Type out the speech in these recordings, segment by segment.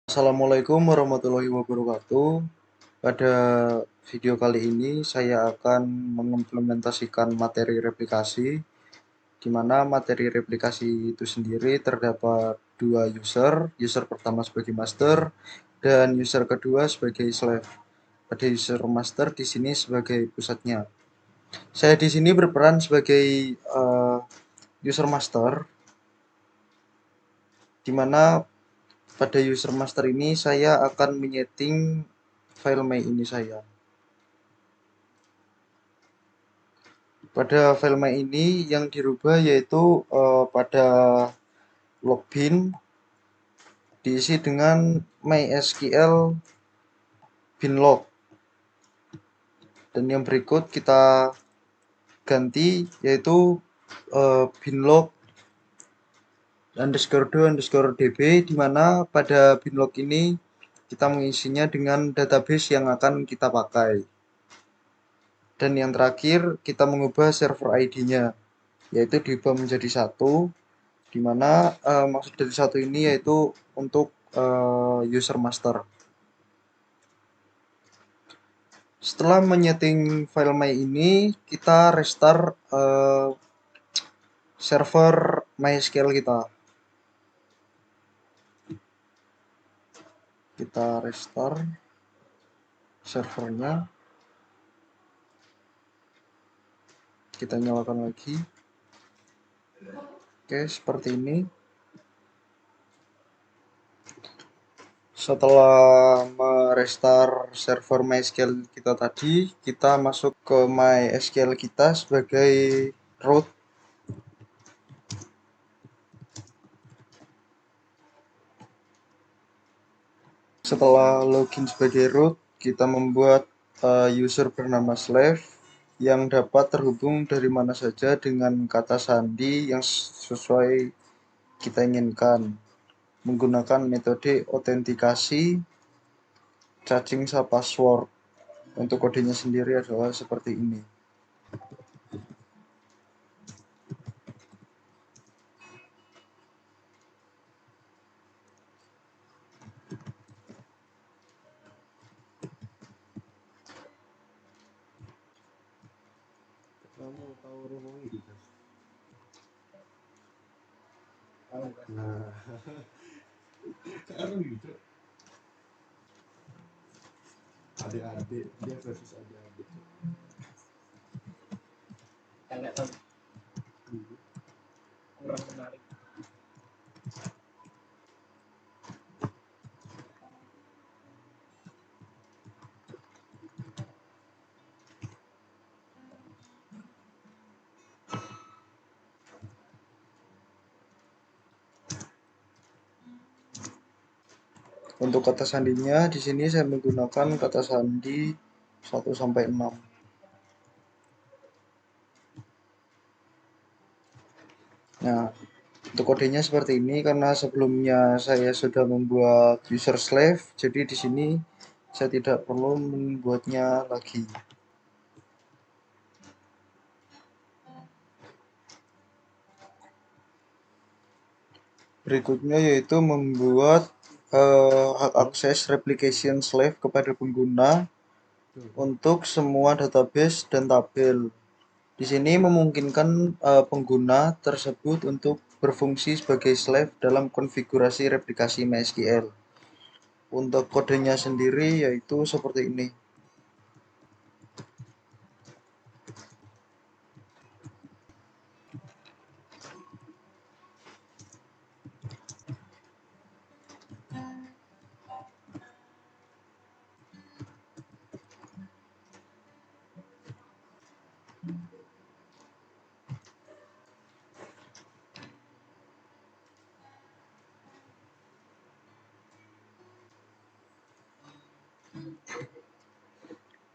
Assalamualaikum warahmatullahi wabarakatuh. Pada video kali ini saya akan mengimplementasikan materi replikasi, di mana materi replikasi itu sendiri terdapat dua user, user pertama sebagai master dan user kedua sebagai slave. Pada user master di sini sebagai pusatnya. Saya di sini berperan sebagai user master, di mana pada user master ini saya akan menyeting file my ini saya. Pada file my ini yang dirubah yaitu pada login diisi dengan MySQL binlog, dan yang berikut kita ganti yaitu binlog _do_db, di mana pada binlog ini kita mengisinya dengan database yang akan kita pakai. Dan yang terakhir kita mengubah server ID-nya, yaitu diubah menjadi 1, di mana maksud dari 1 ini yaitu untuk user master. Setelah menyeting file my ini, kita restart server MySQL kita. Kita restart servernya. Kita nyalakan lagi. Oke, seperti ini. Setelah merestart server MySQL kita tadi, kita masuk ke MySQL kita sebagai root. Setelah login sebagai root, kita membuat user bernama slave yang dapat terhubung dari mana saja dengan kata sandi yang sesuai kita inginkan, menggunakan metode autentikasi caching password. Untuk kodenya sendiri adalah seperti ini. Kamu tahu rumah gitu? Nah, Sekarang gitu. Adik-adik, dia versus adik-adik. Nggak tahu, kurang menarik. untuk kata sandinya di sini saya menggunakan kata sandi 1 sampai 6. Nah, untuk kodenya seperti ini karena sebelumnya saya sudah membuat user slave, jadi di sini saya tidak perlu membuatnya lagi. Berikutnya yaitu membuat hak akses replication slave kepada pengguna untuk semua database dan tabel. Di sini memungkinkan pengguna tersebut untuk berfungsi sebagai slave dalam konfigurasi replikasi MySQL. Untuk kodenya sendiri yaitu seperti ini.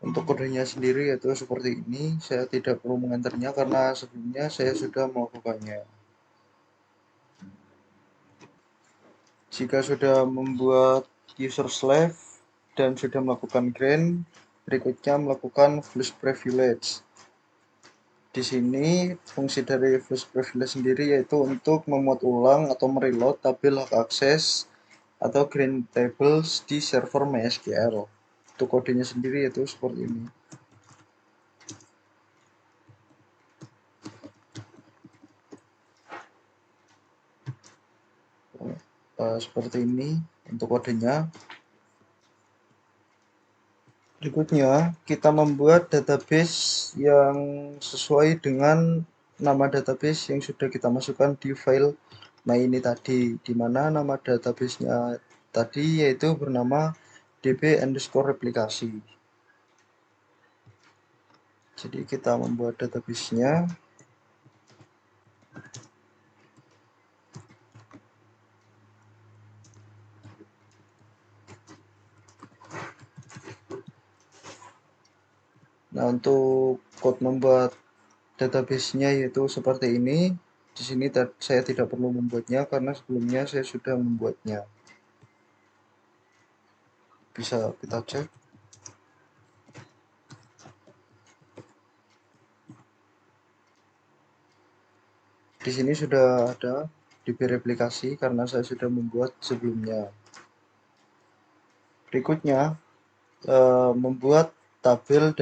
Untuk kodenya sendiri yaitu seperti ini. Saya tidak perlu mengenternya karena sebelumnya saya sudah melakukannya. Jika sudah membuat user slave dan sudah melakukan grant, berikutnya melakukan flush privilege. Di sini fungsi dari flush privilege sendiri yaitu untuk memuat ulang atau mereload tabel hak akses atau green tables di server MySQL. Untuk kodenya sendiri yaitu seperti ini. Seperti ini untuk kodenya. Berikutnya, kita membuat database yang sesuai dengan nama database yang sudah kita masukkan di file my ini tadi, di mana nama database-nya tadi yaitu bernama db_replikasi. Jadi kita membuat database-nya. Nah, untuk code membuat database-nya yaitu seperti ini. Di sini saya tidak perlu membuatnya karena sebelumnya saya sudah membuatnya. Bisa kita cek. Di sini sudah ada DB replikasi karena saya sudah membuat sebelumnya. Berikutnya, membuat tabel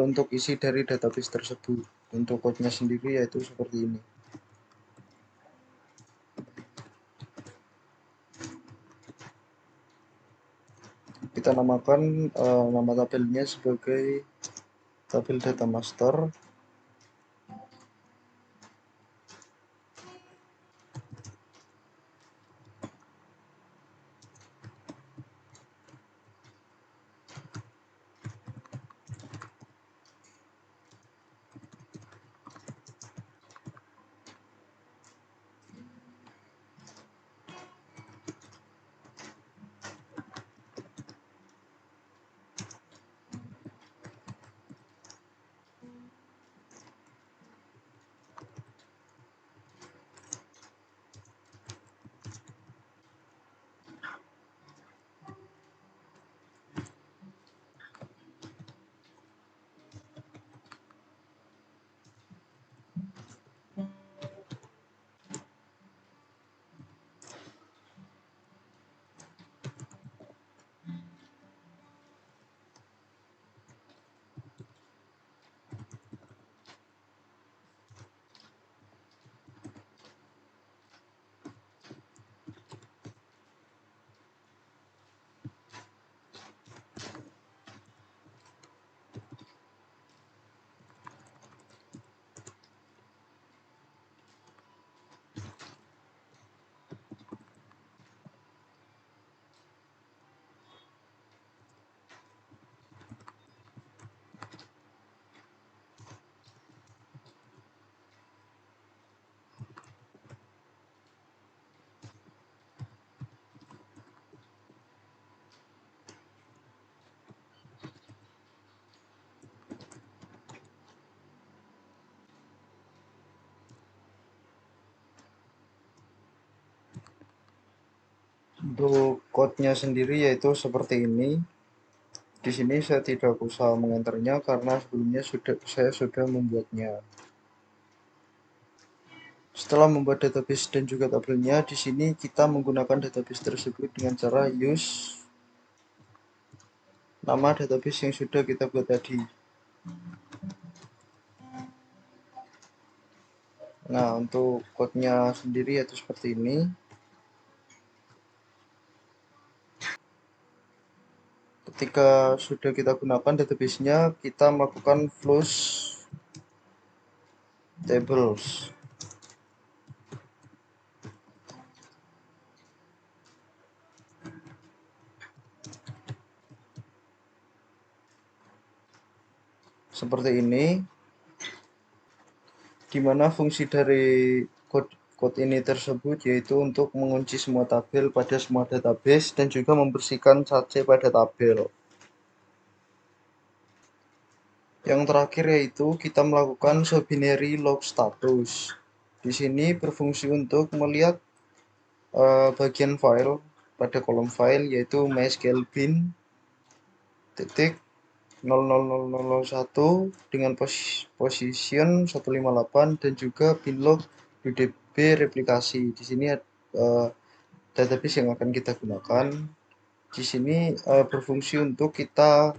untuk isi dari database tersebut. Untuk code-nya sendiri yaitu seperti ini. Kita namakan nama tabelnya sebagai tabel data master. Untuk code-nya sendiri yaitu seperti ini. Di sini saya tidak usah mengenternya karena sebelumnya saya sudah membuatnya. Setelah membuat database dan juga tabelnya, di sini kita menggunakan database tersebut dengan cara use nama database yang sudah kita buat tadi. Nah, untuk code-nya sendiri yaitu seperti ini. Ketika sudah kita gunakan database-nya, kita melakukan flush tables. Seperti ini, di mana fungsi dari code ini tersebut yaitu untuk mengunci semua tabel pada semua database dan juga membersihkan cache pada tabel. Yang terakhir yaitu kita melakukan binary log status. Di sini berfungsi untuk melihat bagian file pada kolom file yaitu MySQL bin titik 00001 dengan position 158 dan juga binlog UDB replikasi. Di sini database yang akan kita gunakan. Di sini berfungsi untuk kita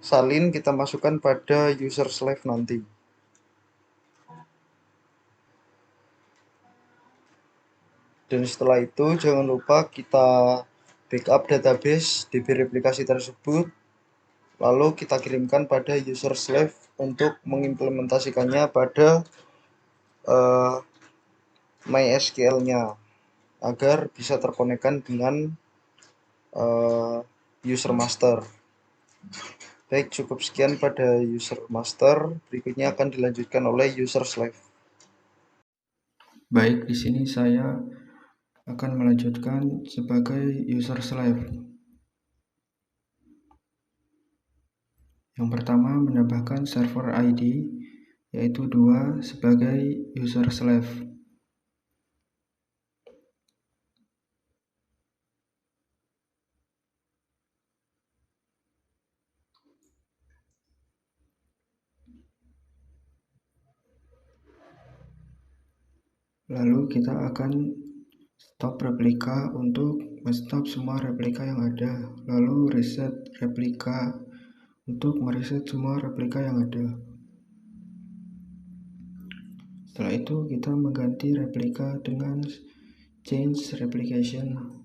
salin, kita masukkan pada user slave nanti. Dan setelah itu jangan lupa kita backup database DB replikasi tersebut, lalu kita kirimkan pada user slave untuk mengimplementasikannya pada MySQL-nya agar bisa terkonekkan dengan user master. Baik, cukup sekian pada user master. Berikutnya akan dilanjutkan oleh user slave. Baik, di sini saya akan melanjutkan sebagai user slave. Yang pertama, menambahkan server ID, yaitu 2 sebagai user slave. Lalu kita akan stop replika untuk men-stop semua replika yang ada. Lalu reset replika untuk mereset semua replika yang ada. Setelah itu kita mengganti replika dengan change replication.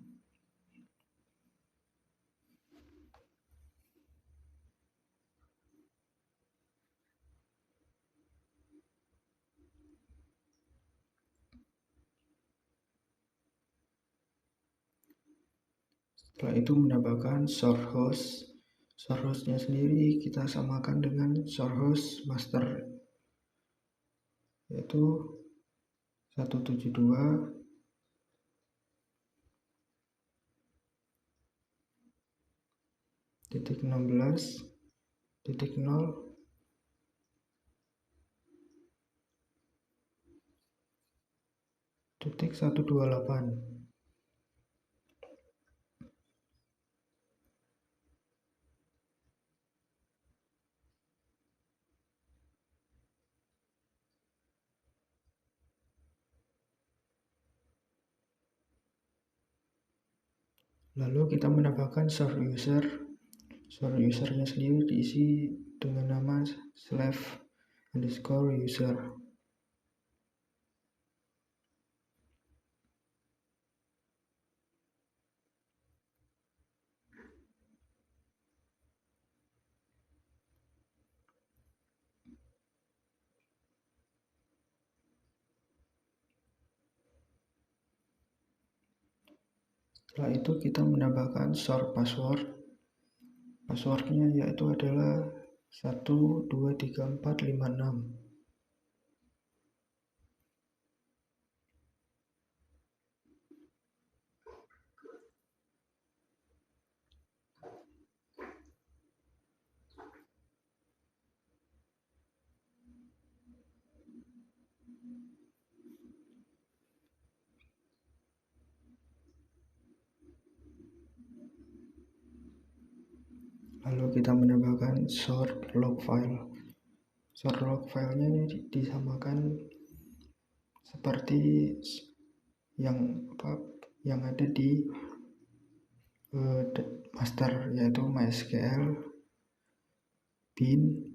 Setelah itu menambahkan source host. Source hostnya sendiri kita samakan dengan source host master, yaitu 172.168.0.128. Lalu kita menambahkan source user. Source usernya sendiri diisi dengan nama slave_user. Setelah itu kita menambahkan source password. Passwordnya yaitu adalah 123456. Lalu kita menambahkan source log file. Source log filenya ini disamakan seperti yang ada di master, yaitu MySQL bin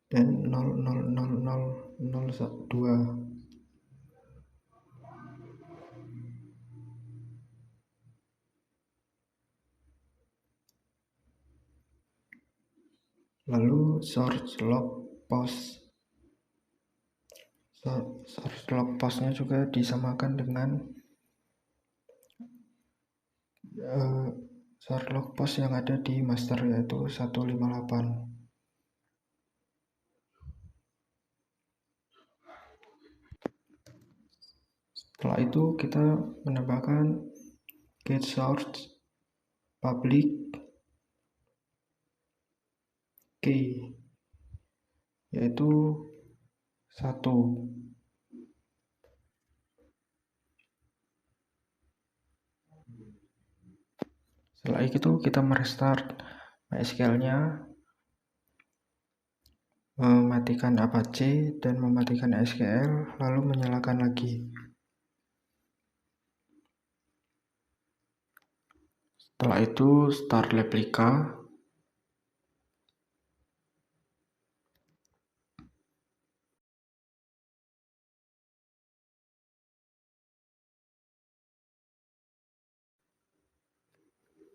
dan 000002. Lalu source log post. Source log postnya juga disamakan dengan source log post yang ada di master, yaitu 158. Setelah itu kita menambahkan get source public key, yaitu 1. Setelah itu kita merestart MySQL-nya. mematikan Apache dan mematikan SQL, lalu menyalakan lagi. Setelah itu start replika.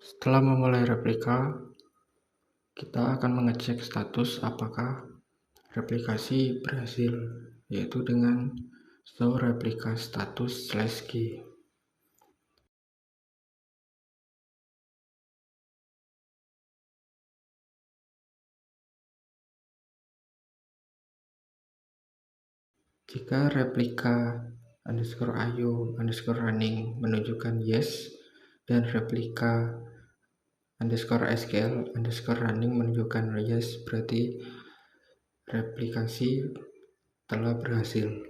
Setelah memulai replika, kita akan mengecek status apakah replikasi berhasil, yaitu dengan show replika status /g. Jika replika _io_running menunjukkan yes dan replika _SQL_running menunjukkan yes, berarti replikasi telah berhasil.